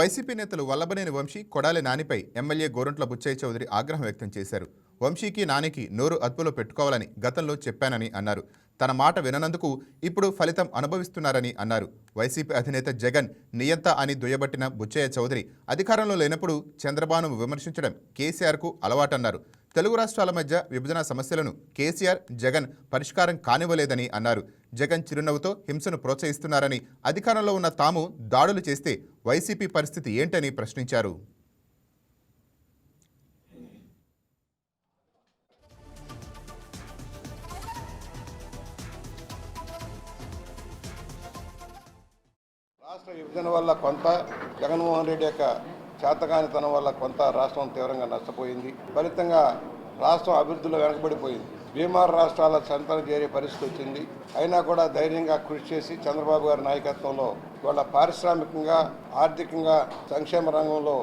YCP నేతలు Vallabhaneni Vamsi, Kodali నానిపై MLA Gorantla Buchaiah Chowdary ఆగ్రహం వ్యక్తం చేశారు. వంశీకి నానికి నోరు అదుపులో పెట్టుకోవాలని గతంలో చెప్పానని అన్నారు. తన మాట విననందుకు ఇప్పుడు ఫలితం అనుభవిస్తున్నారని అన్నారు. వైసీపీ అధినేత జగన్ నియంత అని దుయ్యబట్టిన బుచ్చయ్య చౌదరి అధికారంలో లేనప్పుడు చంద్రబాబును విమర్శించడం కేసీఆర్కు అలవాటన్నారు. తెలుగు రాష్ట్రాల మధ్య విభజన సమస్యలను కేసీఆర్, జగన్ పరిష్కారం కానివ్వలేదని అన్నారు. జగన్ చిరునవ్వుతో హింసను ప్రోత్సహిస్తున్నారని, అధికారంలో ఉన్న తాము దాడులు చేస్తే వైసీపీ పరిస్థితి ఏంటని ప్రశ్నించారు. రాష్ట్ర విభజన వల్ల కొంత, జగన్మోహన్ రెడ్డి యొక్క చేతకానితనం వల్ల కొంత రాష్ట్రం తీవ్రంగా నష్టపోయింది. ఫలితంగా రాష్ట్రం అభివృద్ధిలో వెనకబడిపోయింది. బీమార్ రాష్ట్రాల సంతలు చేరే పరిస్థితి వచ్చింది. అయినా కూడా ధైర్యంగా కృషి చేసి చంద్రబాబు గారి నాయకత్వంలో ఇవాళ పారిశ్రామికంగా, ఆర్థికంగా, సంక్షేమ రంగంలో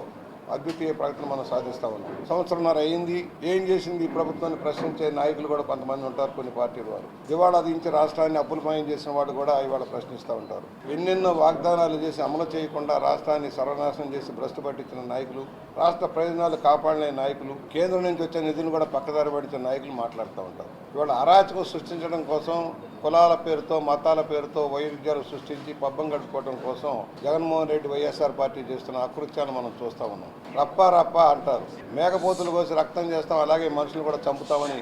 అద్వితీయ ప్రగతిని మనం సాధిస్తూ ఉన్నాం. సంవత్సరంన్నర అయింది. ఏం చేసింది ఈ ప్రభుత్వాన్ని ప్రశ్నించే నాయకులు కూడా కొంతమంది ఉంటారు. కొన్ని పార్టీల వారు దివాళా దించి రాష్ట్రాన్ని అప్పులమయం చేసిన వాడు కూడా ఇవాళ ప్రశ్నిస్తూ ఉంటారు. ఎన్నెన్నో వాగ్దానాలు చేసి అమలు చేయకుండా రాష్ట్రాన్ని సర్వనాశనం చేసి భ్రష్టు పట్టించిన నాయకులు, రాష్ట్ర ప్రయోజనాలు కాపాడలేని నాయకులు, కేంద్రం నుంచి వచ్చే నిధులు కూడా పక్కదారి పట్టించిన నాయకులు మాట్లాడుతూ ఉంటారు. ఇవాళ అరాచకం సృష్టించడం కోసం, కులాల పేరుతో, మతాల పేరుతో వైరుధ్యాలు సృష్టించి పబ్బం గడుపుకోవడం కోసం జగన్మోహన్ రెడ్డి, వైఎస్ఆర్ పార్టీ చేస్తున్న అకృత్యాన్ని మనం చూస్తూ ఉన్నాం. రప్ప అంటారు. మేకపోతులు కోసి రక్తం చేస్తాం, అలాగే మనుషులు కూడా చంపుతామని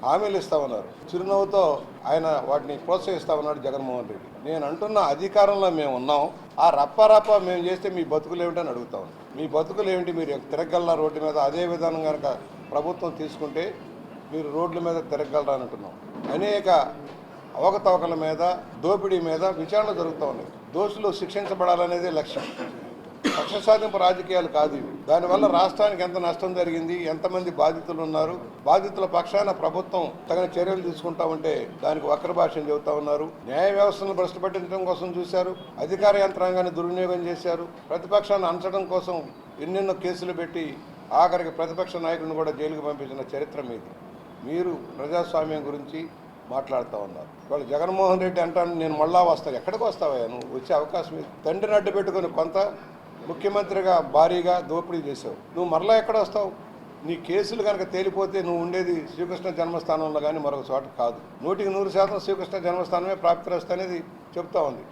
హామీలు ఇస్తా ఉన్నారు. చిరునవ్వుతో ఆయన వాటిని ప్రోత్సహిస్తా ఉన్నాడు జగన్మోహన్ రెడ్డి. నేను అంటున్న అధికారంలో మేము ఉన్నాం, ఆ రప్ప మేము చేస్తే మీ బతుకులు ఏమిటని అడుగుతా ఉన్నాం. మీ బతుకులు ఏమిటి? మీరు తిరగలరా రోడ్డు మీద? అదే విధానం కనుక ప్రభుత్వం తీసుకుంటే మీరు రోడ్ల మీద తిరగలరా అని అంటున్నాం. అనేక అవకతవకల మీద, దోపిడీ మీద విచారణ జరుగుతూ ఉన్నాయి. దోషులు శిక్షించబడాలనేదే లక్ష్యం. కక్ష సాధింపు రాజకీయాలు కాదు ఇవి. దానివల్ల రాష్ట్రానికి ఎంత నష్టం జరిగింది, ఎంతమంది బాధితులు ఉన్నారు, బాధితుల పక్షాన ప్రభుత్వం తగిన చర్యలు తీసుకుంటా ఉంటే దానికి వక్ర భాషను చెబుతా ఉన్నారు. న్యాయ వ్యవస్థను భ్రష్టు పట్టించడం కోసం చూశారు, అధికార యంత్రాంగాన్ని దుర్వినియోగం చేశారు, ప్రతిపక్షాన్ని అంచడం కోసం ఎన్నెన్నో కేసులు పెట్టి ఆఖరికి ప్రతిపక్ష నాయకుడిని కూడా జైలుకు పంపించిన చరిత్ర మీది. మీరు ప్రజాస్వామ్యం గురించి మాట్లాడుతూ ఉన్నారు. వాళ్ళు జగన్మోహన్ రెడ్డి అంటాను, నేను మళ్ళా వస్తాను. ఎక్కడికి వస్తావా? నువ్వు వచ్చే అవకాశం ఇది. తండ్రిని అడ్డు పెట్టుకుని కొంత ముఖ్యమంత్రిగా భారీగా దోపిడీ చేసావు. నువ్వు మరలా ఎక్కడ వస్తావు? నీ కేసులు కనుక తేలిపోతే నువ్వు ఉండేది శ్రీకృష్ణ జన్మస్థానంలో కానీ మరొక చోట కాదు. 100% శ్రీకృష్ణ జన్మస్థానమే ప్రాప్తిరస్తు అనేది చెప్తా ఉంది.